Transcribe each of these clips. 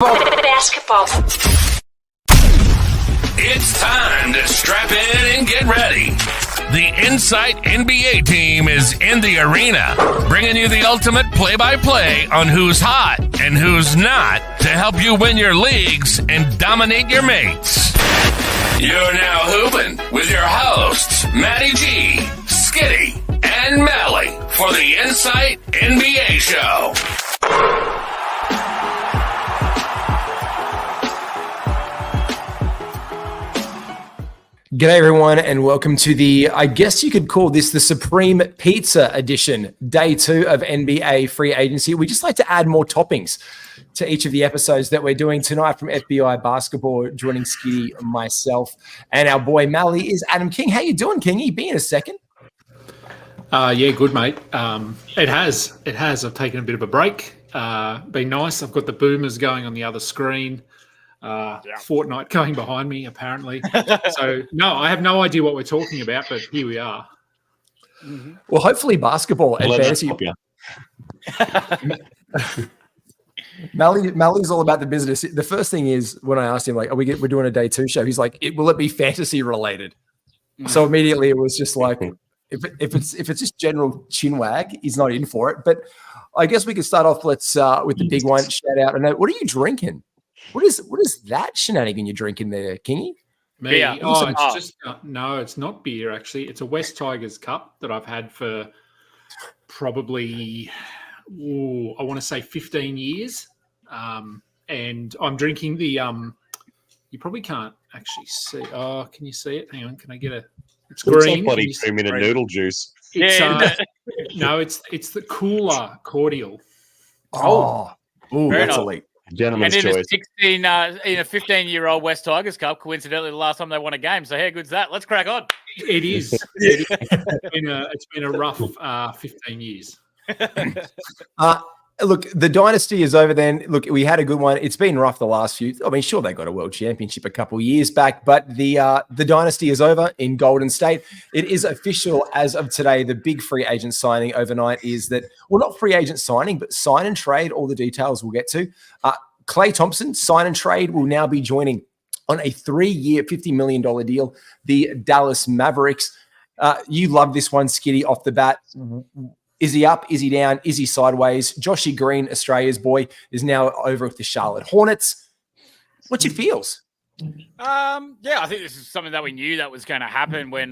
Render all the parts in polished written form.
Basketball. It's time to strap in and get ready. The Insight NBA team is in the arena, bringing you the ultimate play-by-play on who's hot and who's not to help you win your leagues and dominate your mates. You're now hooping with your hosts, Matty G, Skiddy, and Malley for the Insight NBA show. G'day everyone and welcome to the, I guess you could call this the Supreme Pizza Edition, day 2 of NBA free agency. We just like to add more toppings to each of the episodes that we're doing tonight. From FBI Basketball, joining Skiddy, myself, and our boy Malley is Adam King. How you doing, Kingy? Be in a second. Yeah, good, mate. It has. I've taken a bit of a break. Been nice. I've got the boomers going on the other screen. Fortnite going behind me, apparently. So, no, I have no idea what we're talking about, but here we are. Mm-hmm. Well, hopefully basketball and fantasy. Mally's all about the business. The first thing is when I asked him, like, we're doing a day 2 show, he's like, will it be fantasy related? Mm-hmm. So immediately it was just like, if it's just general chinwag, he's not in for it. But I guess we could start off. Let's with the big one. Shout out. And what are you drinking? What is that shenanigan you're drinking there, Kingy? Me? Beer. Oh, it's just no, it's not beer. Actually, it's a West Tigers cup that I've had for probably, I want to say 15 years. And I'm drinking the you probably can't actually see. Oh, can you see it? Hang on, can I get a? It's green. Looks like bloody 2-minute noodle juice. It's, no, it's the cooler cordial. Oh, that's elite. Gentleman's and in choice. In a 15-year-old West Tigers Cup, coincidentally, the last time they won a game. So how good's that? Let's crack on. It is. It's been a rough 15 years. Look, the dynasty is over then. Look, we had a good one. It's been rough the last few. I mean, sure, they got a world championship a couple of years back, but the dynasty is over in Golden State. It is official as of today. The big free agent signing overnight is that, well, not free agent signing, but sign and trade. All the details we'll get to. Klay Thompson, sign and trade, will now be joining on a 3-year, $50 million deal. The Dallas Mavericks. You love this one, Skiddy, off the bat. Is he up? Is he down? Is he sideways? Joshy Green, Australia's boy, is now over with the Charlotte Hornets. What's your feels? Yeah, I think this is something that we knew that was going to happen when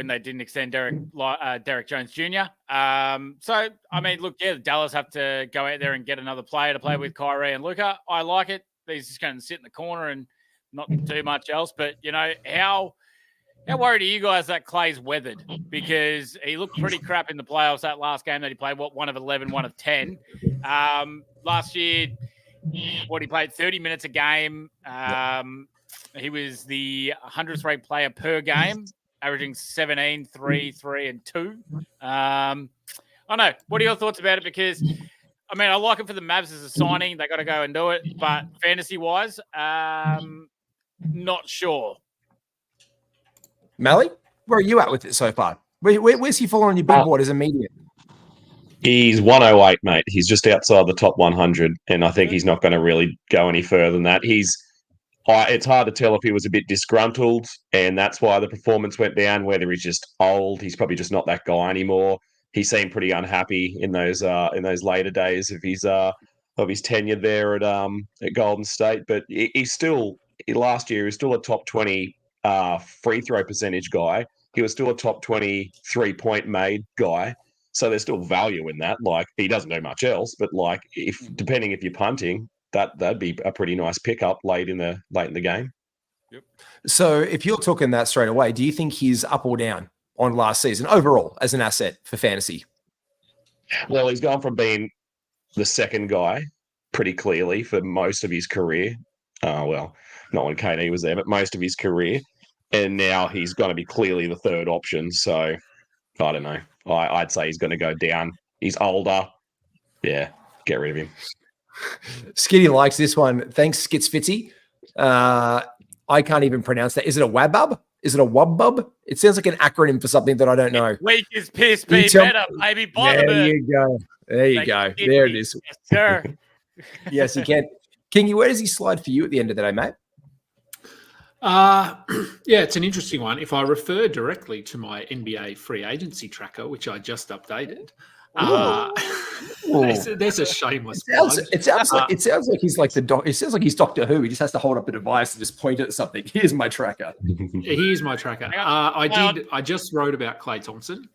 they didn't extend Derek Jones Jr. So, I mean, look, yeah, Dallas have to go out there and get another player to play with Kyrie and Luka. I like it. He's just going to sit in the corner and not do much else. But, you know, how worried are you guys that Klay's weathered? Because he looked pretty crap in the playoffs that last game that he played, 1 of 11, 1 of 10. Last year, he played 30 minutes a game. He was the 100th ranked player per game, averaging 17, 3, 3, and 2. I don't know. What are your thoughts about it? Because, I mean, I like it for the Mavs as a signing. They got to go and do it. But fantasy-wise, not sure. Malley, where are you at with it so far? Where's he falling on your big board as a median? He's 108, mate. He's just outside the top 100, and I think he's not going to really go any further than that. It's hard to tell if he was a bit disgruntled, and that's why the performance went down, whether he's just old. He's probably just not that guy anymore. He seemed pretty unhappy in those later days of his tenure there at Golden State. But last year he was still a top 20 free throw percentage guy. He was still a top 20 3-point made guy. So there's still value in that. Like, he doesn't do much else, but like, depending if you're punting, that'd be a pretty nice pickup late in the game. Yep. So if you're talking that straight away, do you think he's up or down on last season overall as an asset for fantasy? Well, he's gone from being the second guy pretty clearly for most of his career. Well, not when KD was there, but most of his career. And now he's going to be clearly the third option. So I don't know. I'd say he's going to go down. He's older. Yeah, get rid of him. Skiddy likes this one. Thanks, Skitsfitzy. I can't even pronounce that. Is it a WABUB? Is it a WABUB? It sounds like an acronym for something that I don't know. Weak is piss, be better, baby. There you go. There you go. There it is. Yes, sir. Yes, you can. Kingy, where does he slide for you at the end of the day, mate? Yeah, it's an interesting one. If I refer directly to my NBA free agency tracker, which I just updated, there's a shameless plug. It sounds like he's like it sounds like he's Doctor Who. He just has to hold up a device and just point at something. Here's my tracker. Here's my tracker. I just wrote about Klay Thompson.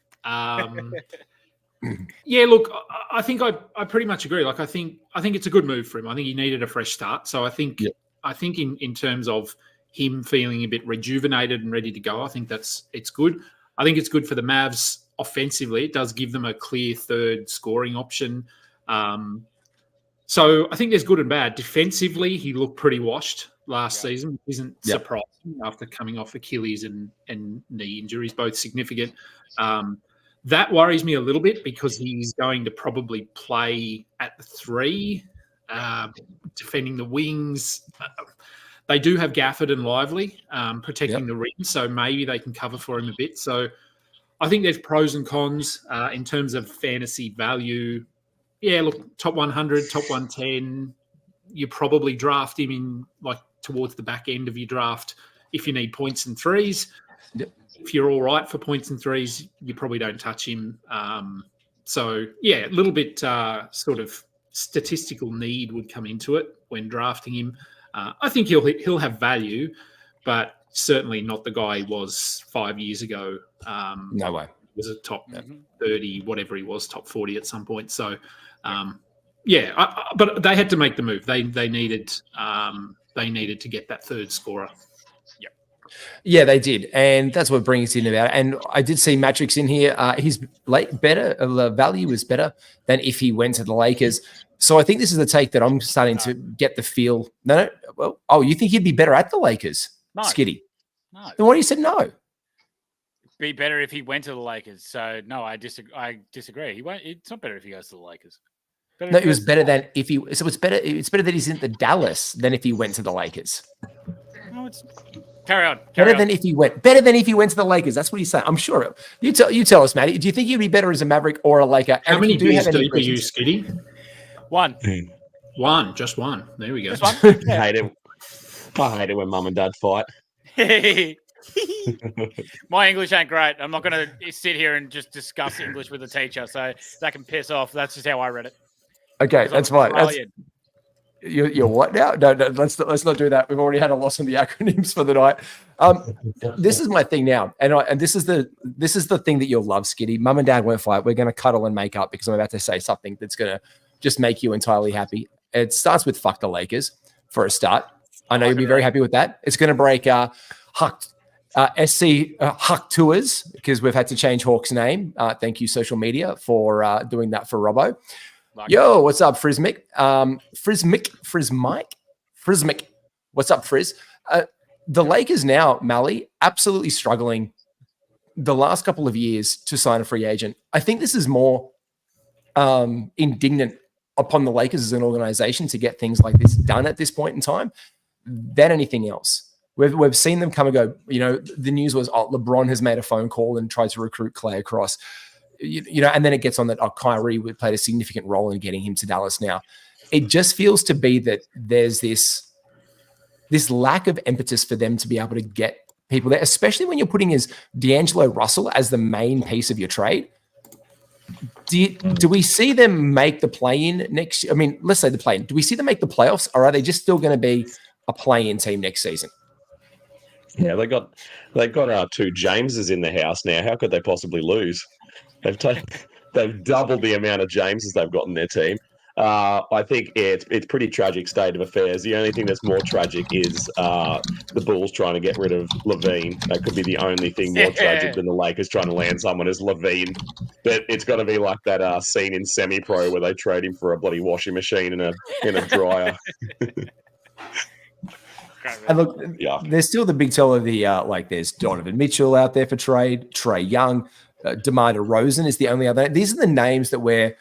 Yeah, look, I think I pretty much agree. Like, I think it's a good move for him. I think he needed a fresh start. So I think in terms of him feeling a bit rejuvenated and ready to go, I think it's good. I think it's good for the Mavs offensively. It does give them a clear third scoring option. So I think there's good and bad. Defensively, he looked pretty washed last season. Isn't surprising after coming off Achilles and knee injuries, both significant. That worries me a little bit because he's going to probably play at the 3, defending the wings. They do have Gafford and Lively protecting the rim, so maybe they can cover for him a bit. So I think there's pros and cons in terms of fantasy value. Yeah, look, top 100, top 110. You probably draft him in towards the back end of your draft if you need points and threes. Yep. If you're all right for points and threes, you probably don't touch him. So yeah, a little bit sort of statistical need would come into it when drafting him. I think he'll have value, but certainly not the guy he was 5 years ago. No way. He was a top 30, whatever he was, top 40 at some point. So, but they had to make the move. They needed to get that third scorer. Yeah, they did, and that's what brings in about it. And I did see Matrix in here. His the value is better than if he went to the Lakers. So I think this is the take that I'm starting to get the feel. You think he'd be better at the Lakers, No. Skiddy? No. Then why do you say no? Be better if he went to the Lakers. So no, I disagree. He won't. It's not better if he goes to the Lakers. No, it was better than if he. So it's better. It's better that he's in the Dallas than if he went to the Lakers. No, it's carry on. Better than if he went to the Lakers. That's what he's saying. I'm sure. You tell us, Matty. Do you think he'd be better as a Maverick or a Laker? How many beers deep are you, Skiddy? One. Just one. There we go. Just one? I hate it when mum and dad fight. My English ain't great. I'm not going to sit here and just discuss English with a teacher, so that can piss off. That's just how I read it. Okay, that's fine. You're what now? No, let's not do that. We've already had a loss on the acronyms for the night. This is my thing now, and this is the thing that you'll love, Skiddy. Mum and dad won't fight. We're going to cuddle and make up because I'm about to say something that's going to just make you entirely happy. It starts with fuck the Lakers for a start. I know you'll be very happy with that. It's going to break Huck Tours because we've had to change Hawk's name. Thank you, social media, for doing that for Robbo. Yo, what's up, Frizmic? Frizmic. What's up, Frizz? The Lakers now, Malley, absolutely struggling the last couple of years to sign a free agent. I think this is more indignant upon the Lakers as an organization to get things like this done at this point in time than anything else. We've seen them come and go. The news was LeBron has made a phone call and tried to recruit Klay across. And then it gets on that Kyrie played a significant role in getting him to Dallas now. It just feels to be that there's this lack of impetus for them to be able to get people there, especially when you're putting as D'Angelo Russell as the main piece of your trade. Do we see them make the play-in next year? I mean, let's say the play-in. Do we see them make the playoffs, or are they just still going to be a play-in team next season? Yeah, they got two Jameses in the house now. How could they possibly lose? They've doubled the amount of Jameses they've got in their team. I think it's pretty tragic state of affairs. The only thing that's more tragic is the Bulls trying to get rid of Levine. That could be the only thing more tragic than the Lakers trying to land someone as Levine. But it's got to be like that scene in Semi-Pro where they trade him for a bloody washing machine and a dryer. And look, there's still the big tell of the there's Donovan Mitchell out there for trade, Trae Young, DeMar DeRozan is the only other. These are the names that we're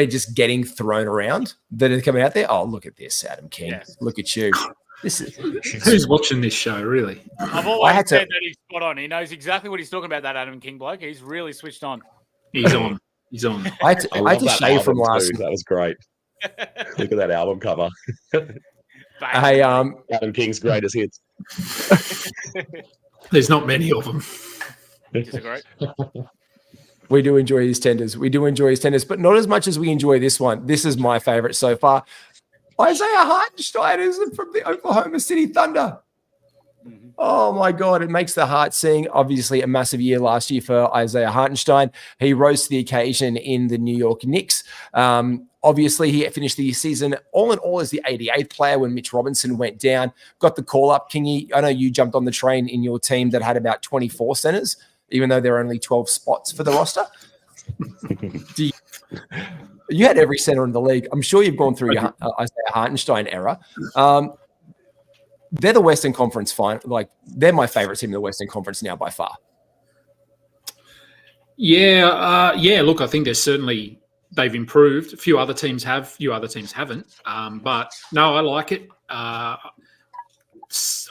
just getting thrown around that are coming out there. Oh, look at this, Adam King. Yes. Look at you. This is who's watching this show, really? I've always said that he's spot on. He knows exactly what he's talking about, that Adam King bloke. He's really switched on. He's on. He's on. I had to shave from last. That was great. Look at that album cover. Hey, Adam King's greatest hits. There's not many of them. Disagree. we do enjoy his tenders. But not as much as we enjoy this one. This is my favorite so far. Isaiah Hartenstein is from the Oklahoma City Thunder. Oh my God, it makes the heart sing. Obviously, a massive year last year for Isaiah Hartenstein. He rose to the occasion in the New York Knicks. Obviously, he finished the season all in all as the 88th player when Mitch Robinson went down. Got the call up, Kingy. I know you jumped on the train in your team that had about 24 centers, even though there are only 12 spots for the roster. You had every center in the league. I'm sure you've gone through your Isaiah Hartenstein era. They're the Western Conference they're my favorite team in the Western Conference now by far. Yeah. Look, I think they've improved. A few other teams have, few other teams haven't. But no, I like it. I'm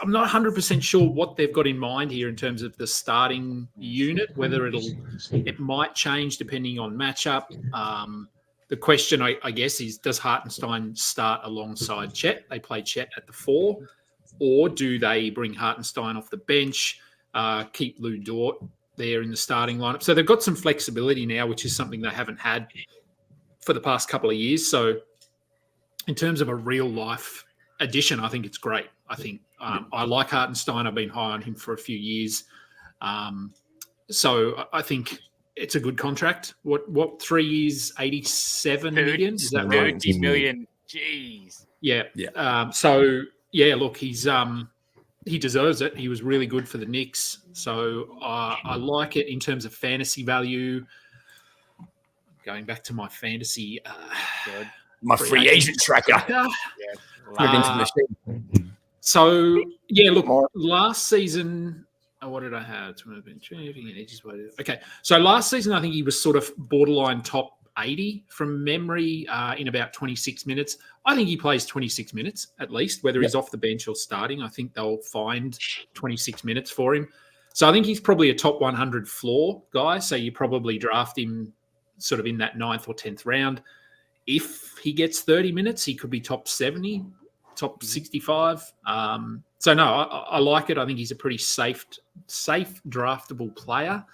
not 100% sure what they've got in mind here in terms of the starting unit, whether it might change depending on matchup. The question, I guess, is does Hartenstein start alongside Chet? They play Chet at the 4. Or do they bring Hartenstein off the bench, keep Lou Dort there in the starting lineup? So they've got some flexibility now, which is something they haven't had for the past couple of years. So in terms of a real-life addition, I think it's great. I think I like Hartenstein. I've been high on him for a few years. So I think it's a good contract. What 3 years, 87 million? Is that right? 30 million. Jeez. Yeah. Yeah, look, he deserves it. He was really good for the Knicks. So I like it in terms of fantasy value. Going back to my fantasy. My free agent tracker. So, yeah, look, last season, what did I have? Okay, so last season, I think he was sort of borderline top 80 from memory in about 26 minutes. I think he plays 26 minutes at least, whether he's off the bench or starting. I think they'll find 26 minutes for him. So I think he's probably a top 100 floor guy. So you probably draft him sort of in that 9th or 10th round. If he gets 30 minutes, he could be top 70, top 65. So no, I like it. I think he's a pretty safe draftable player.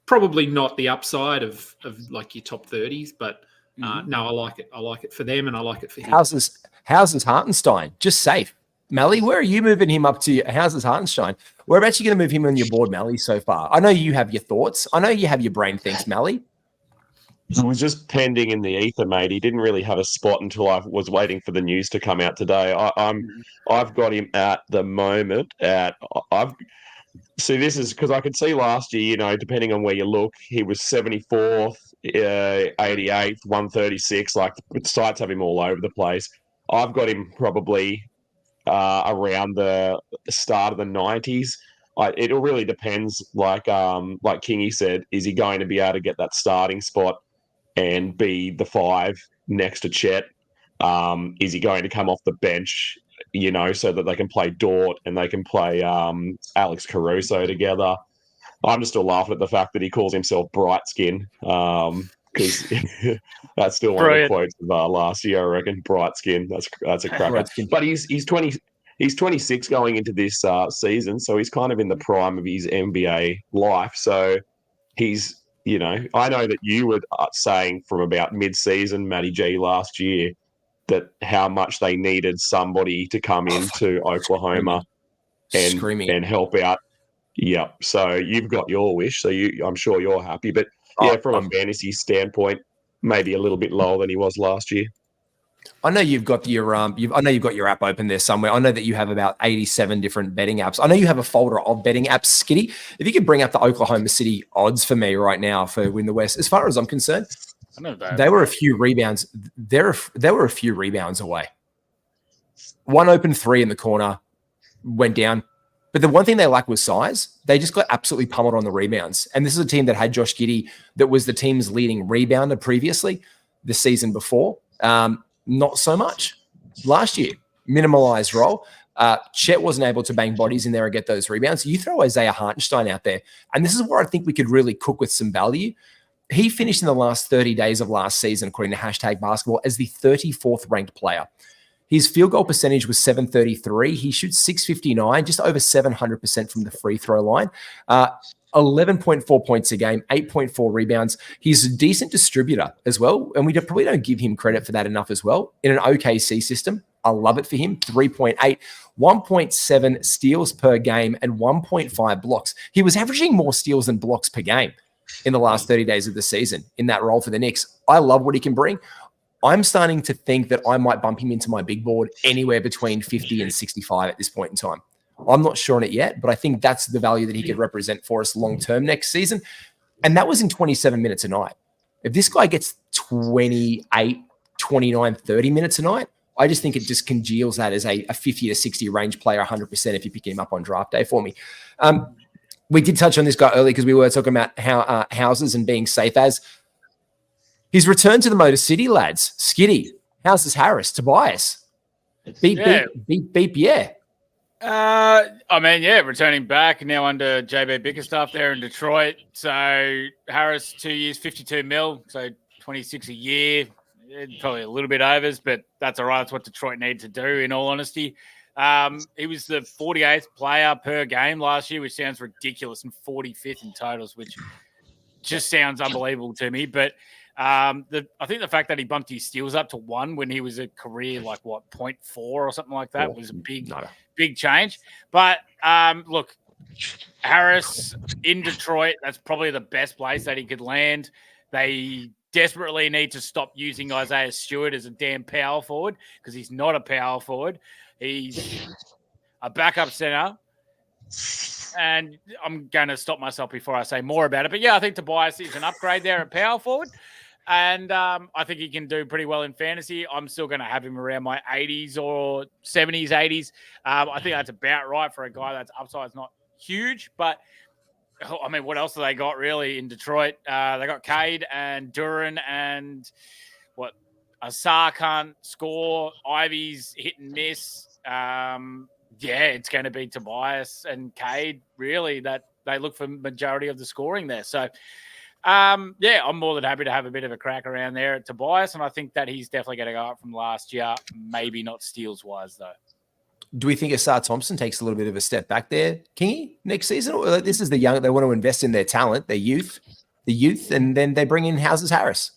Probably not the upside of like your top 30s, but no, I like it. I like it for them, and I like it for him. How's Hartenstein? Just safe. Malley, where are you moving him up to? How's Hartenstein? Where about you going to move him on your board, Malley, so far? I know you have your thoughts. I know you have your brain thinks, Malley. It was just pending in the ether, mate. He didn't really have a spot until I was waiting for the news to come out today. I've got him at the moment See, this is because I could see last year, depending on where you look, he was 74th, 88th, 136. Like, the sites have him all over the place. I've got him probably around the start of the 90s. It really depends. Like Kingy said, is he going to be able to get that starting spot and be the 5 next to Chet? Is he going to come off the bench? So that they can play Dort and they can play Alex Caruso together. I'm just still laughing at the fact that he calls himself Bright Skin, because that's still one of the quotes of last year, I reckon. Bright Skin, that's a cracker. But he's 26 going into this season, so he's kind of in the prime of his NBA life. So he's, I know that you were saying from about mid-season, Matty G, last year, that how much they needed somebody to come into Oklahoma and help out. Yeah. So you've got your wish. So I'm sure you're happy. But from a fantasy standpoint, maybe a little bit lower than he was last year. I know you've got your I know you've got your app open there somewhere. I know that you have about 87 different betting apps. I know you have a folder of betting apps, Skiddy. If you could bring up the Oklahoma City odds for me right now for Win the West, as far as I'm concerned. They were a few rebounds. They were a few rebounds away. One open 3 in the corner, went down. But the one thing they lacked was size. They just got absolutely pummeled on the rebounds. And this is a team that had Josh Giddey, that was the team's leading rebounder previously, the season before. Not so much. Last year, minimalized role. Chet wasn't able to bang bodies in there and get those rebounds. You throw Isaiah Hartenstein out there, and this is where I think we could really cook with some value. he finished in the last 30 days of last season, according to Hashtag Basketball, as the 34th ranked player. His field goal percentage was 733. He shoots 659, just over 700% from the free throw line. 11.4 points a game, 8.4 rebounds. He's a decent distributor as well, and we probably don't give him credit for that enough as well. In an OKC system, I love it for him. 3.8, 1.7 steals per game, and 1.5 blocks. He was averaging more steals than blocks per game in the last 30 days of the season in that role for the Knicks. I love what he can bring. I'm starting to think that I might bump him into my big board anywhere between 50 and 65 at this point in time. I'm not sure on it yet, but I think that's the value that he could represent for us long-term next season. And that was in 27 minutes a night. If this guy gets 28, 29, 30 minutes a night, I just think it just congeals that as a 50 to 60 range player 100% if you pick him up on draft day for me. We did touch on this guy earlier because we were talking about how houses and being safe as. His return to the Motor City, lads. Skiddy, Houses Harris, Tobias. Beep, yeah. Returning back now under JB Bickerstaff there in Detroit. So Harris, 2 years, 52 mil, so 26 a year. Probably a little bit overs, but that's all right. That's what Detroit need to do, in all honesty. He was the 48th player per game last year, which sounds ridiculous, and 45th in totals, which just sounds unbelievable to me. But I think the fact that he bumped his steals up to 1 when he was a career 0.4 or something like that was a big change. But look, Harris in Detroit, that's probably the best place that he could land. They desperately need to stop using Isaiah Stewart as a damn power forward because he's not a power forward. He's a backup center. And I'm going to stop myself before I say more about it. But, yeah, I think Tobias is an upgrade there at power forward. And I think he can do pretty well in fantasy. I'm still going to have him around my 80s or 70s, 80s. I think that's about right for a guy that's upside's not huge. But, I mean, what else have they got really in Detroit? They got Cade and Duran and Asar can't score. Ivy's hit and miss. It's going to be Tobias and Cade, really, that they look for majority of the scoring there. So, I'm more than happy to have a bit of a crack around there at Tobias, and I think that he's definitely going to go up from last year, maybe not steals-wise, though. Do we think Asar Thompson takes a little bit of a step back there, Kingy, next season? Or this is the young, they want to invest in their talent, their youth, and then they bring in Houses Harris?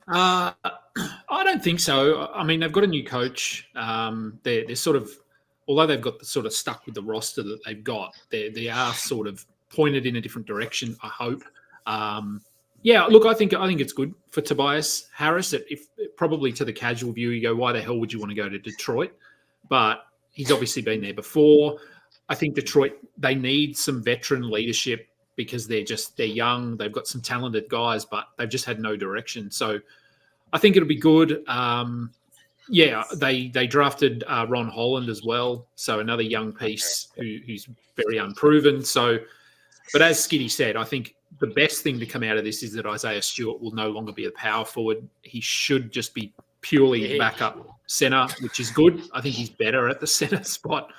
I don't think so. I mean, they've got a new coach. They're sort of, although they've got sort of stuck with the roster that they've got, they are sort of pointed in a different direction, I hope. Look, I think it's good for Tobias Harris. If probably to the casual view, you go, why the hell would you want to go to Detroit? But he's obviously been there before. I think Detroit, they need some veteran leadership because they're young. They've got some talented guys, but they've just had no direction. So I think it'll be good. They drafted Ron Holland as well. So another young piece who's very unproven. So, but as Skiddy said, I think the best thing to come out of this is that Isaiah Stewart will no longer be a power forward. He should just be purely backup center, which is good. I think he's better at the center spot.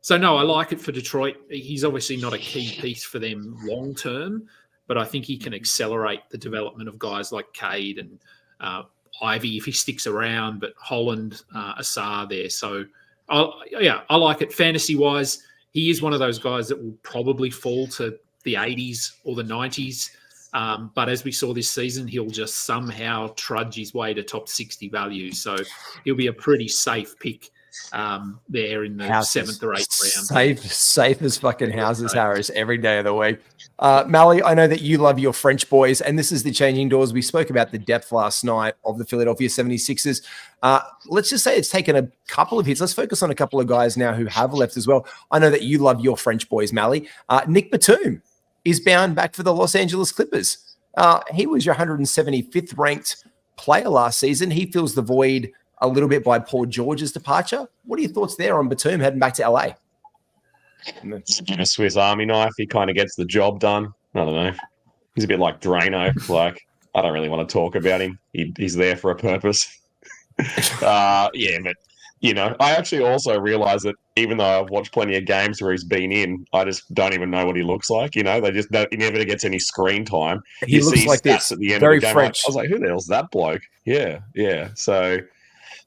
So, no, I like it for Detroit. He's obviously not a key piece for them long term, but I think he can accelerate the development of guys like Cade and Ivy if he sticks around, but Holland, Asar there. So, I like it. Fantasy-wise, he is one of those guys that will probably fall to the 80s or the 90s. But as we saw this season, he'll just somehow trudge his way to top 60 value. So he'll be a pretty safe pick there in the 7th or 8th round. Safe as fucking Houses Harris every day of the week. Malley, I know that you love your French boys, and this is the changing doors. We spoke about the depth last night of the Philadelphia 76ers. Let's just say it's taken a couple of hits. Let's focus on a couple of guys now who have left as well. I know that you love your French boys, Malley. Nick Batum is bound back for the Los Angeles Clippers. He was your 175th ranked player last season. He fills the void a little bit by Paul George's departure. What are your thoughts there on Batum heading back to LA? A Swiss Army knife. He kind of gets the job done. I don't know. He's a bit like Drano. Like, I don't really want to talk about him. He's there for a purpose. But I actually also realize that even though I've watched plenty of games where he's been in, I just don't even know what he looks like. He never gets any screen time. He looks like stats this. at the end Very of the game. French. I was like, who the hell's that bloke? Yeah. So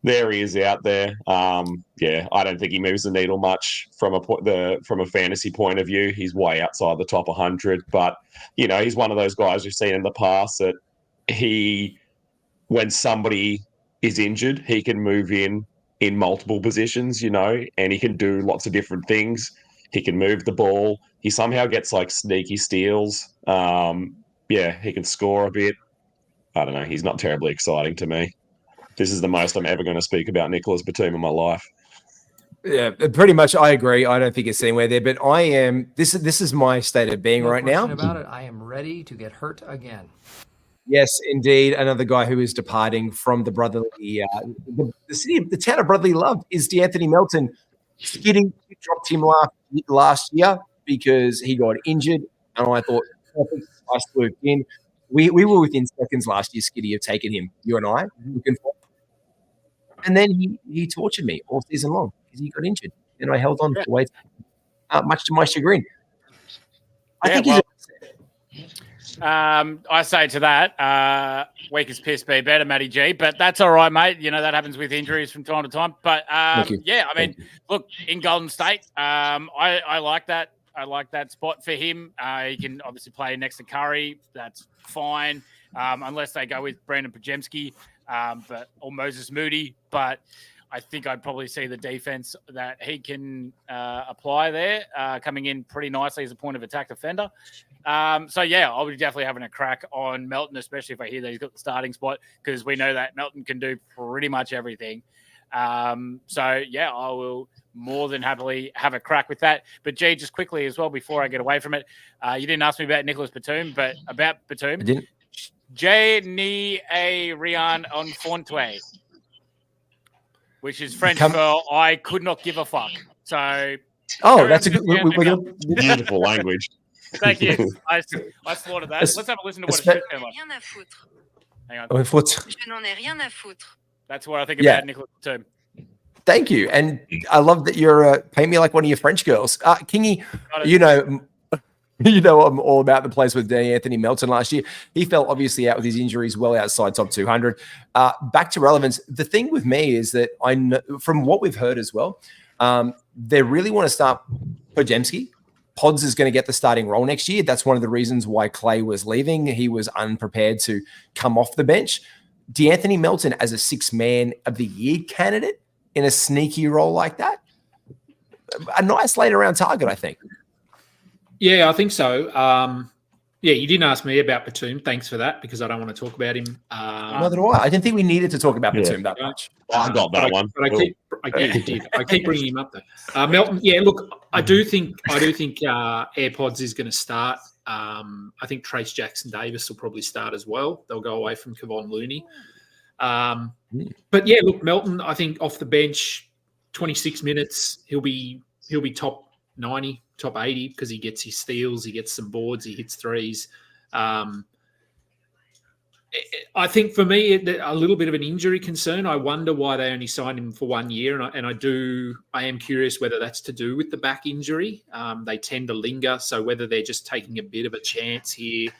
there he is out there. I don't think he moves the needle much from a fantasy point of view. He's way outside the top 100, but he's one of those guys we've seen in the past that when somebody is injured, he can move in multiple positions, and he can do lots of different things. He can move the ball. He somehow gets like sneaky steals. He can score a bit. I don't know. He's not terribly exciting to me. This is the most I'm ever going to speak about Nicholas Batum in my life. Yeah, pretty much. I agree. I don't think it's anywhere there, but I am. This is my state of being right now. About it, I am ready to get hurt again. Yes, indeed. Another guy who is departing from the brotherly, the town of brotherly love is DeAnthony Melton. Skiddy dropped him last year because he got injured, and I thought, perfect, I swooped in. We were within seconds last year, Skiddy, of taking him. You and I looking for, and then he tortured me all season long because he got injured, and I held on for way, much to my chagrin. I think he's. I say to that, weak as piss, be better, Matty G. But that's all right, mate. That happens with injuries from time to time. But look, in Golden State, I like that. I like that spot for him. He can obviously play next to Curry. That's fine, unless they go with Brandon Pajemski, or Moses Moody. But I think I'd probably see the defense that he can apply there coming in pretty nicely as a point of attack defender. I would definitely having a crack on Melton, especially if I hear that he's got the starting spot, because we know that Melton can do pretty much everything. I will more than happily have a crack with that. But G, just quickly as well, before I get away from it, you didn't ask me about Nicholas Batum, but about Batum. I didn't. Je n'y ai rien en fonte, which is French for I could not give a fuck. So, that's a good. Beautiful language. Thank you. I slaughtered that. Let's have a listen to what it should sound like. Hang on. Je n'en ai rien à foutre. That's what I think about Nicholas Batum. Thank you. And I love that you're paint me like one of your French girls. Kingy, I'm all about the place with Anthony Melton last year. He fell obviously out with his injuries well outside top 200. Back to relevance. The thing with me is that I know from what we've heard as well, they really want to start Pajemski. Pods is going to get the starting role next year. That's one of the reasons why Klay was leaving. He was unprepared to come off the bench. DeAnthony Melton as a 6-man of the year candidate in a sneaky role like that, a nice later round target, I think. Yeah, I think so. You didn't ask me about Batum. Thanks for that, because I don't want to talk about him. Neither do I. I didn't think we needed to talk about Batum that much. I got that one. But I keep bringing him up though. Melton. Yeah, look, I do think AirPods is going to start. I think Trace Jackson-Davis will probably start as well. They'll go away from Kevon Looney. But yeah, look, Melton, I think off the bench, 26 minutes, he'll be top 90, top 80, because he gets his steals, he gets some boards, he hits threes. I think for me, a little bit of an injury concern. I wonder why they only signed him for 1 year, and I am curious whether that's to do with the back injury. They tend to linger, so whether they're just taking a bit of a chance here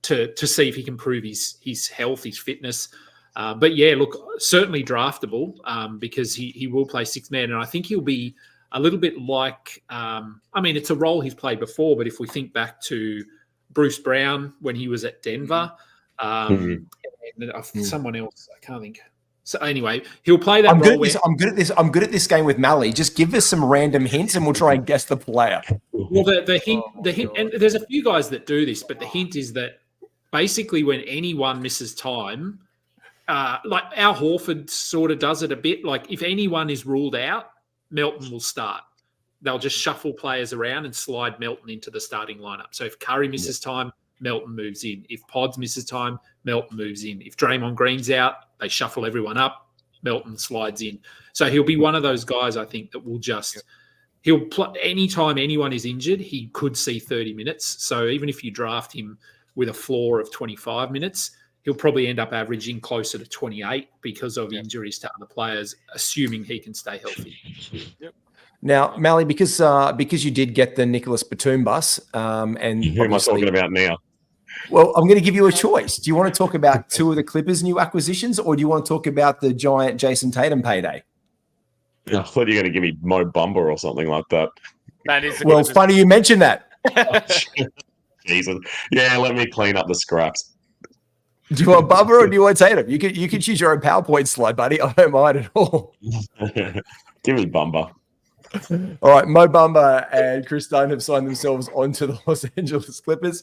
to see if he can prove his health, his fitness. But yeah, look, certainly draftable because he will play 6-man, and I think he'll be a little bit like, it's a role he's played before, but if we think back to Bruce Brown when he was at Denver, and someone else, I can't think. So anyway, he'll play that role. I'm good at this game with Malley. Just give us some random hints and we'll try and guess the player. Well, the hint, and there's a few guys that do this, but the hint is that basically when anyone misses time, like Al Horford sort of does it a bit. Like if anyone is ruled out, Melton will start. They'll just shuffle players around and slide Melton into the starting lineup. So if Curry misses time, Melton moves in. If Pods misses time, Melton moves in. If Draymond Green's out, they shuffle everyone up, Melton slides in. So he'll be one of those guys, I think, that will just he'll play anytime anyone is injured, he could see 30 minutes. So even if you draft him with a floor of 25 minutes, he'll probably end up averaging closer to 28 because of injuries to other players, assuming he can stay healthy. Now, Malley, because you did get the Nicholas Batum bus, and Who am I talking about now? Well, I'm going to give you a choice. Do you want to talk about two of the Clippers' new acquisitions, or do you want to talk about the giant Jason Tatum payday? I thought you were going to give me Mo Bamba or something like that. That is Well, funny you mentioned that. Jesus. Yeah, let me clean up the scraps. Do you want Bamba or do you want Tatum? You can choose your own PowerPoint slide, buddy. I don't mind at all. Give me Bamba. All right, Mo Bamba and Chris Dunn have signed themselves onto the Los Angeles Clippers.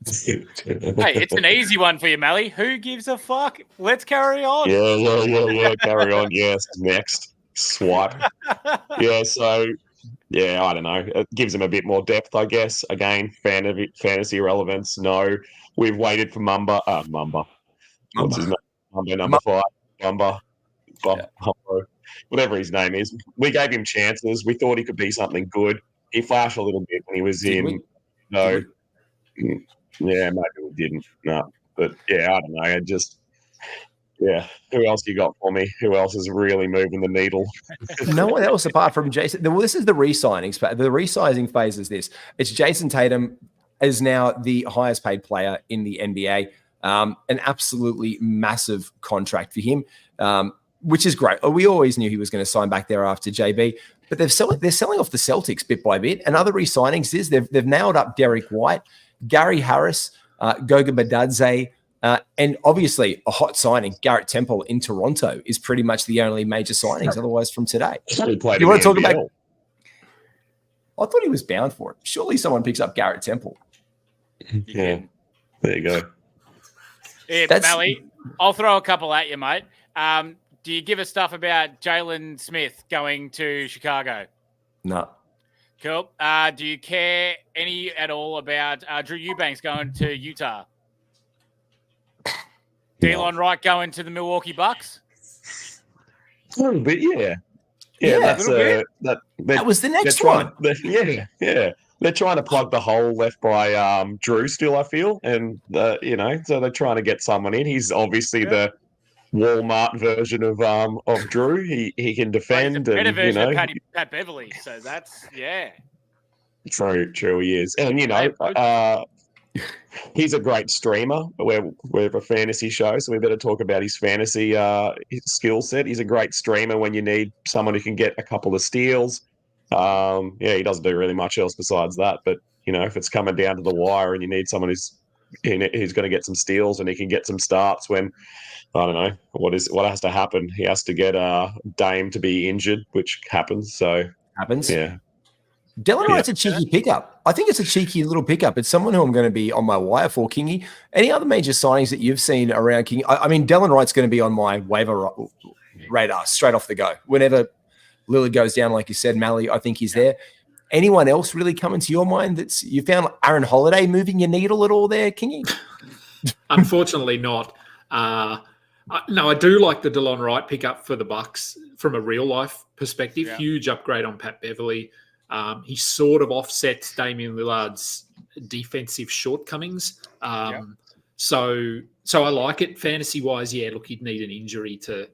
Hey, it's an easy one for you, Malley. Who gives a fuck? Let's carry on. Yeah. Carry on. Yes. Next. Swipe. Yeah. So, yeah, I don't know. It gives him a bit more depth, I guess. Again, fantasy relevance. No, we've waited for Mamba. What's his name? Mamba number 5. Mamba. Whatever his name is. We gave him chances. We thought he could be something good. He flashed a little bit when he was in. No. Yeah, maybe we didn't. No. But, yeah, I don't know. Who else you got for me? Who else is really moving the needle? No one else apart from Jason. Well, this is the re-signings. The resizing phase is this. It's Jason Tatum is now the highest paid player in the NBA. An absolutely massive contract for him, which is great. We always knew he was going to sign back there after JB, but they're selling off the Celtics bit by bit. And other re-signings is they've nailed up Derek White, Gary Harris, Goga Badadze, and obviously a hot signing, Garrett Temple in Toronto, is pretty much the only major signings otherwise from today. You want to talk about? I thought he was bound for it. Surely someone picks up Garrett Temple. Yeah, there you go. Yeah, Malley, I'll throw a couple at you, mate. Do you give us stuff about Jalen Smith going to Chicago? No. Cool. Do you care any at all about Drew Eubanks going to Utah? Delon Wright going to the Milwaukee Bucks? A little bit, yeah. That's that was the next one. They're trying to plug the hole left by Drew still, I feel, and so they're trying to get someone in. He's obviously the Walmart version of Drew. He can defend, better and version of Pat Beverly. So that's true. He is, and he's a great streamer. We're a fantasy show, so we better talk about his fantasy skill set. He's a great streamer when you need someone who can get a couple of steals. He doesn't do really much else besides that. But if it's coming down to the wire and you need someone who's going to get some steals and he can get some starts when I don't know what has to happen. He has to get Dame to be injured, which happens. Yeah. Delon Wright's a cheeky pickup. I think it's a cheeky little pickup. It's someone who I'm going to be on my wire for, Kingy. Any other major signings that you've seen around Kingy? I mean, Delon Wright's going to be on my waiver radar straight off the go. Whenever Lillard goes down, like you said, Malley, I think he's there. Anyone else really coming to your mind that's you found Aaron Holiday moving your needle at all there, Kingy? Unfortunately not. No, I do like the Delon Wright pickup for the Bucks from a real life perspective. Yeah. Huge upgrade on Pat Beverly. He sort of offsets Damian Lillard's defensive shortcomings. So I like it fantasy wise. Yeah, look, he'd need an injury to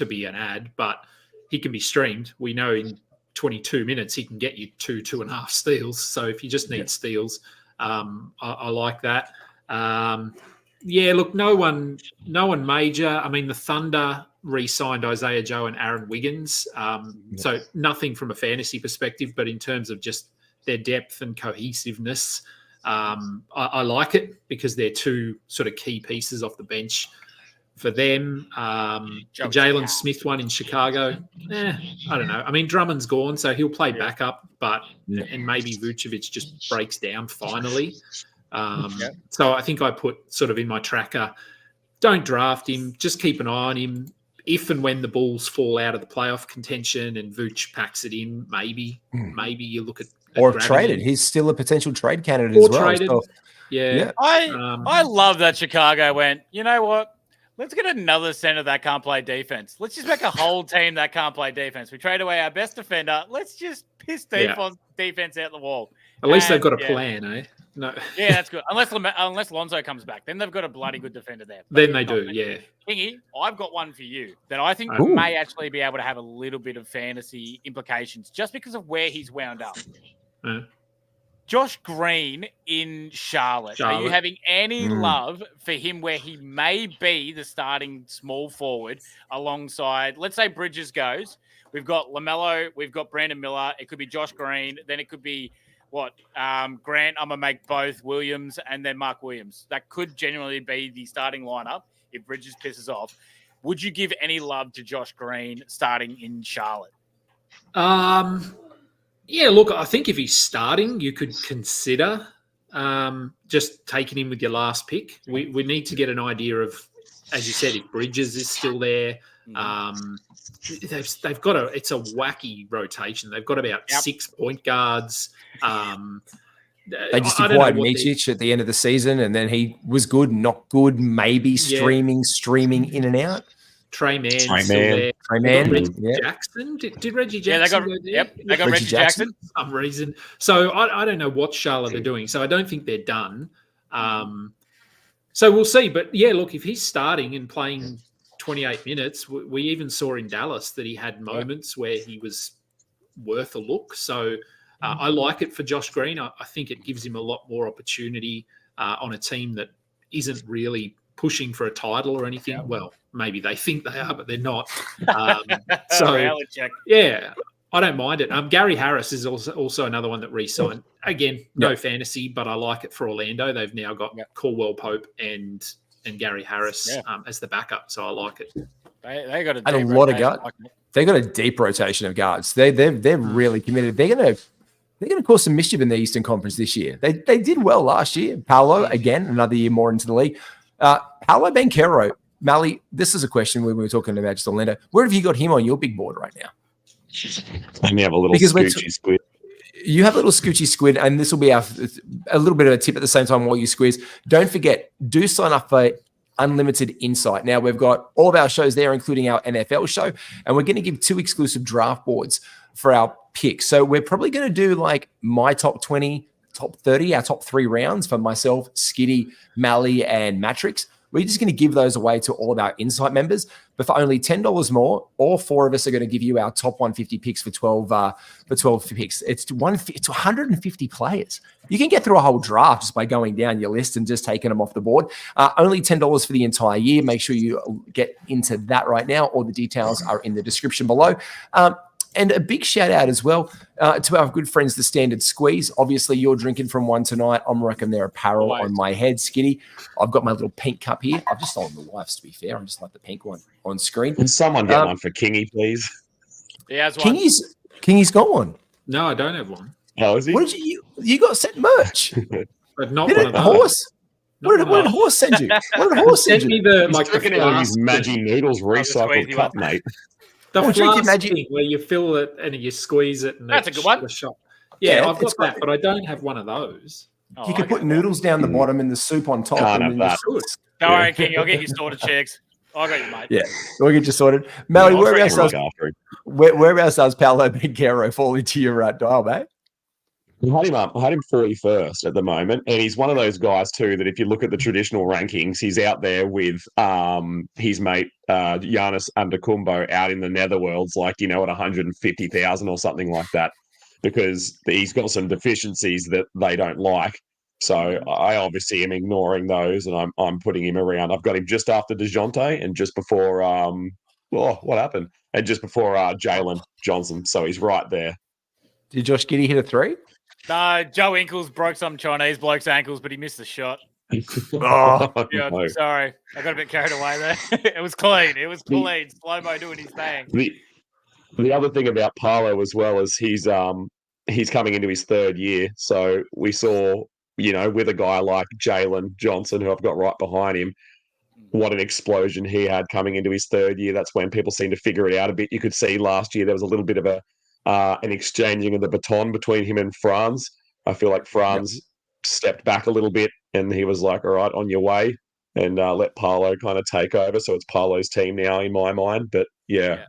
be an ad, but he can be streamed. We know in 22 minutes he can get you 2.5 steals. So if you just need steals, I like that. Look, no one major. I mean, the Thunder re-signed Isaiah Joe and Aaron Wiggins. So nothing from a fantasy perspective, but in terms of just their depth and cohesiveness, I like it because they're two sort of key pieces off the bench for them. The Jalen Smith one in Chicago, I don't know. I mean, Drummond's gone, so he'll play backup, and maybe Vucevic just breaks down finally. So I think I put sort of in my tracker, don't draft him, just keep an eye on him. If and when the Bulls fall out of the playoff contention and Vooch packs it in, maybe you look at or traded. He's still a potential trade candidate as well. Traded. So, yeah. I love that Chicago went, you know what? Let's get another center that can't play defense. Let's just make a whole team that can't play defense. We trade away our best defender. Let's just piss defense out the wall. At least they've got a plan, eh? No. Yeah, that's good. Unless Lonzo comes back, then they've got a bloody good defender there. But Then if they not, do, yeah. Kingy, I've got one for you that I think Ooh. may actually be able to have a little bit of fantasy implications just because of where he's wound up. Josh Green in Charlotte. Are you having any love for him where he may be the starting small forward alongside, let's say Bridges goes. We've got LaMelo, we've got Brandon Miller. It could be Josh Green. Then it could be Grant. I'm going to make both Williams and then Mark Williams. That could genuinely be the starting lineup if Bridges pisses off. Would you give any love to Josh Green starting in Charlotte? Yeah, look, I think if he's starting, you could consider just taking him with your last pick. We need to get an idea of, as you said, if Bridges is still there. They've got it's a wacky rotation. They've got about 6 point guards. They just acquired Micic at the end of the season, and then he was good, not good, maybe streaming in and out. Trey Mann. Jackson. Did Reggie Jackson go there? They got Reggie Jackson. For some reason. So I don't know what Charlotte are doing. So I don't think they're done. So we'll see. But yeah, look, if he's starting and playing 28 minutes, we even saw in Dallas that he had moments where he was worth a look. So I like it for Josh Green. I think it gives him a lot more opportunity on a team that isn't really pushing for a title or anything. Well, maybe they think they are, but they're not. Yeah, I don't mind it. Gary Harris is also another one that re-signed. Again, no fantasy, but I like it for Orlando. They've now got Caldwell Pope and Gary Harris as the backup, so I like it. They got a lot of guards. They got a deep rotation of guards. They're really committed. They're gonna cause some mischief in the Eastern Conference this year. They did well last year. Paolo again, another year more into the league. Paolo Banchero, Malley, this is a question when we were talking about just Orlando. Where have you got him on your big board right now? Let me have a little scoochy squid. You have a little scoochy squid, and this will be a little bit of a tip at the same time while you squeeze. Don't forget, do sign up for Unlimited Insight. Now, we've got all of our shows there, including our NFL show, and we're going to give 2 exclusive draft boards for our picks. So we're probably going to do like my top 20, top 30, our top 3 rounds for myself, Skiddy, Malley, and Matrix. We're just going to give those away to all of our Insight members, but for only $10 more, all 4 of us are going to give you our top 150 picks for 12 picks. It's 150 players. You can get through a whole draft just by going down your list and just taking them off the board. Only $10 for the entire year. Make sure you get into that right now. All the details are in the description below. And a big shout out as well to our good friends, the Standard Squeeze. Obviously, you're drinking from one tonight. I'm rocking their apparel on my head, Skiddy. I've got my little pink cup here. I've just stolen the wife's, to be fair. I just like the pink one on screen. Can someone get one for Kingy, please? He has one. Kingy's got one. No, I don't have one. Oh, is he? What did you got sent merch? But not did one of those. What did Horse send you? What did Horse send me you? the drinking out of his Maggi Noodles recycled cup, mate. The flask thing where you fill it and you squeeze it. And that's a good one. The shot. Yeah, I've got that, but I don't have one of those. You could put noodles down the bottom and the soup on top. Can't and have that. Don't worry, King. I'll get you sorted, chicks. I got you, mate. Yeah, we'll get you sorted. Malley, whereabouts does Paolo Banchero fall into your dial, mate? I had him 41st at the moment, and he's one of those guys too that if you look at the traditional rankings, he's out there with his mate Giannis Antetokounmpo out in the netherworlds, like at 150,000 or something like that, because he's got some deficiencies that they don't like. So I obviously am ignoring those, and I'm putting him around. I've got him just after DeJounte and just before what happened? And just before Jalen Johnson. So he's right there. Did Josh Giddey hit a 3? No, Joe Inkles broke some Chinese bloke's ankles, but he missed the shot. Oh, yeah, no. Sorry. I got a bit carried away there. It was clean. Slow-mo doing his thing. The other thing about Paolo as well is he's coming into his 3rd year. So we saw, with a guy like Jalen Johnson, who I've got right behind him, what an explosion he had coming into his 3rd year. That's when people seem to figure it out a bit. You could see last year there was a little bit of an exchanging of the baton between him and Franz. I feel like Franz stepped back a little bit and he was like, all right, on your way, and let Paolo kind of take over. So it's Paolo's team now in my mind. But yeah.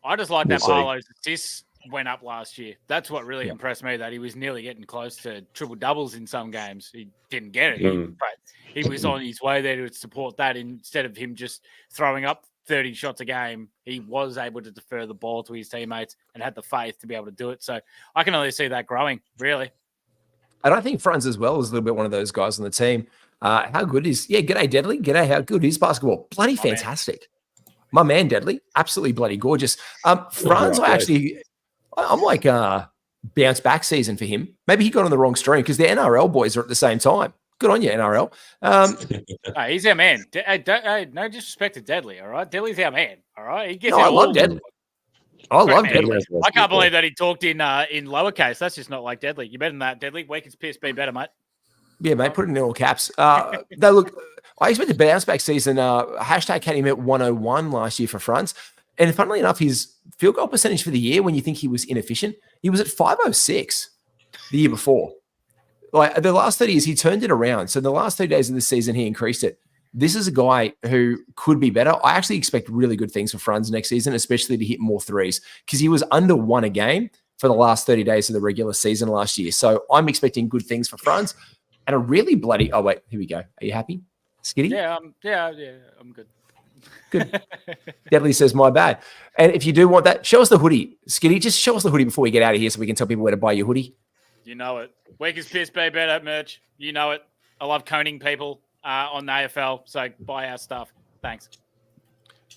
I just like that Paolo's assists went up last year. That's what really impressed me, that he was nearly getting close to triple doubles in some games. He didn't get it, but he was on his way there to support that. Instead of him just throwing up 30 shots a game, he was able to defer the ball to his teammates and had the faith to be able to do it. So I can only see that growing, really. And I think Franz as well is a little bit one of those guys on the team. How good is, g'day Deadly. G'day, how good is basketball? Bloody fantastic. My man Deadly, absolutely bloody gorgeous. Franz, I'm like bounce back season for him. Maybe he got on the wrong stream because the NRL boys are at the same time. Good on you, NRL. He's our man. No disrespect to Deadly, all right? Deadly's our man, all right? He gets I love Deadly. I love Deadly. I can't believe that he talked in lowercase. That's just not like Deadly. You better than that, Deadly. Weakest PSB better, mate. Yeah, mate, put it in all caps. Though, look, I expected bounce back season. Hashtag had him at 101 last year for Franz. And funnily enough, his field goal percentage for the year, when you think he was inefficient, he was at 506 the year before. Like the last 30 years, he turned it around. So the last 3 days of the season, he increased it. This is a guy who could be better. I actually expect really good things for Franz next season, especially to hit more threes, because he was under 1 a game for the last 30 days of the regular season last year. So I'm expecting good things for Franz. And a really bloody... Oh, wait. Here we go. Are you happy, Skiddy? Yeah, I'm good. Good. Deadly says, my bad. And if you do want that, show us the hoodie. Skiddy, just show us the hoodie before we get out of here so we can tell people where to buy your hoodie. You know it. Weakest PSB better merch. You know it. I love coning people on the AFL, so buy our stuff. Thanks.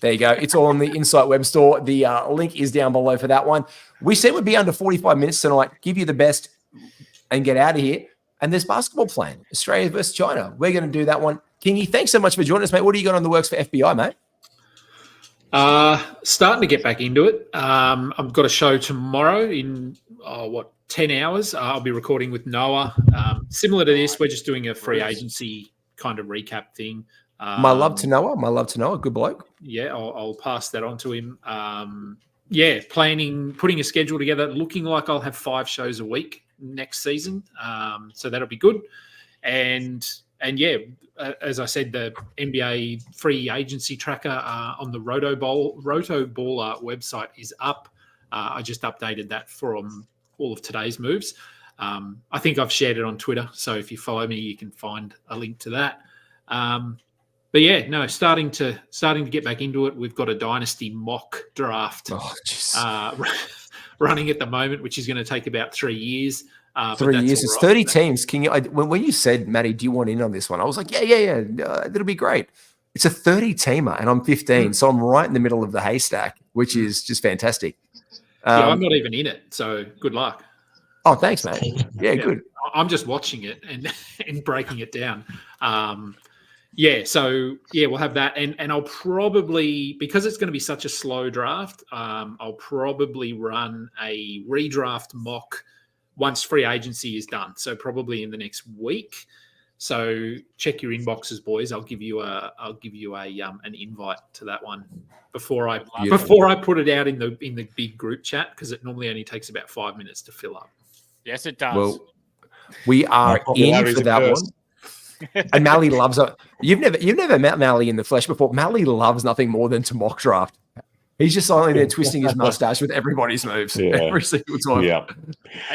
There you go. It's all on the Insight web store. The link is down below for that one. We said we'd be under 45 minutes tonight. Give you the best and get out of here. And there's basketball playing. Australia versus China. We're going to do that one. Kingy, thanks so much for joining us, mate. What do you got on the works for FBI, mate? Starting to get back into it. I've got a show tomorrow in, 10 hours. I'll be recording with Noah. Similar to this, we're just doing a free agency kind of recap thing. My love to Noah. Good bloke. Yeah, I'll pass that on to him. Putting a schedule together, looking like I'll have 5 shows a week next season. So that'll be good. And as I said, the NBA free agency tracker on the Rotoballer website is up. I just updated that from all of today's moves. I think I've shared it on Twitter. So if you follow me, you can find a link to that. Starting to get back into it. We've got a dynasty mock draft running at the moment, which is going to take about 3 years. 3 years. It's 30 teams. When you said, Matty, do you want in on this one? I was like, yeah. That'll be great. It's a 30-teamer, and I'm 15, so I'm right in the middle of the haystack, which is just fantastic. I'm not even in it, so good luck. Oh, thanks, mate. Yeah, good. I'm just watching it and breaking it down. We'll have that. And I'll probably, because it's going to be such a slow draft, I'll probably run a redraft mock once free agency is done. So probably in the next week. So check your inboxes, boys. I'll give you an invite to that one before I put it out in the big group chat, because it normally only takes about 5 minutes to fill up. Yes, it does. Well, we are in for that one. And Malley loves it. You've never met Malley in the flesh before. Malley loves nothing more than to mock draft. He's just silently there twisting his mustache with everybody's moves every single time. Yeah.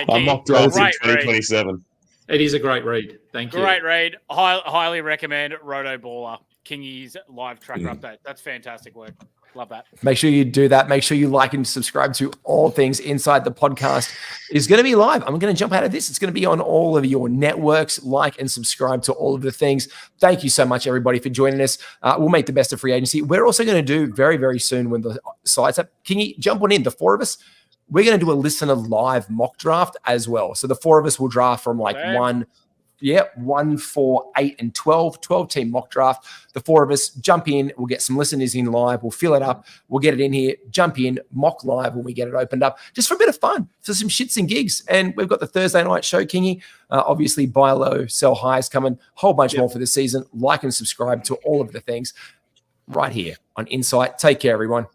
I'm mock drafting 2027. It is a great read. Thank you. Great read. Highly recommend Rotoballer, Kingy's live tracker update. That's fantastic work. Love that. Make sure you do that. Make sure you like and subscribe to all things Inside the Podcast. Is going to be live. I'm going to jump out of this. It's going to be on all of your networks. Like and subscribe to all of the things. Thank you so much, everybody, for joining us. We'll make the best of free agency. We're also going to do very, very soon when the site's up. Kingy, jump on in. The 4 of us, we're going to do a listener live mock draft as well. So the 4 of us will draft from 1, 4, 8, and 12 team mock draft. The 4 of us jump in. We'll get some listeners in live. We'll fill it up. We'll get it in here, jump in, mock live when we get it opened up, just for a bit of fun, for some shits and gigs. And we've got the Thursday night show, Kingy. Obviously, buy low, sell high is coming. Whole bunch more for this season. Like and subscribe to all of the things right here on Insight. Take care, everyone.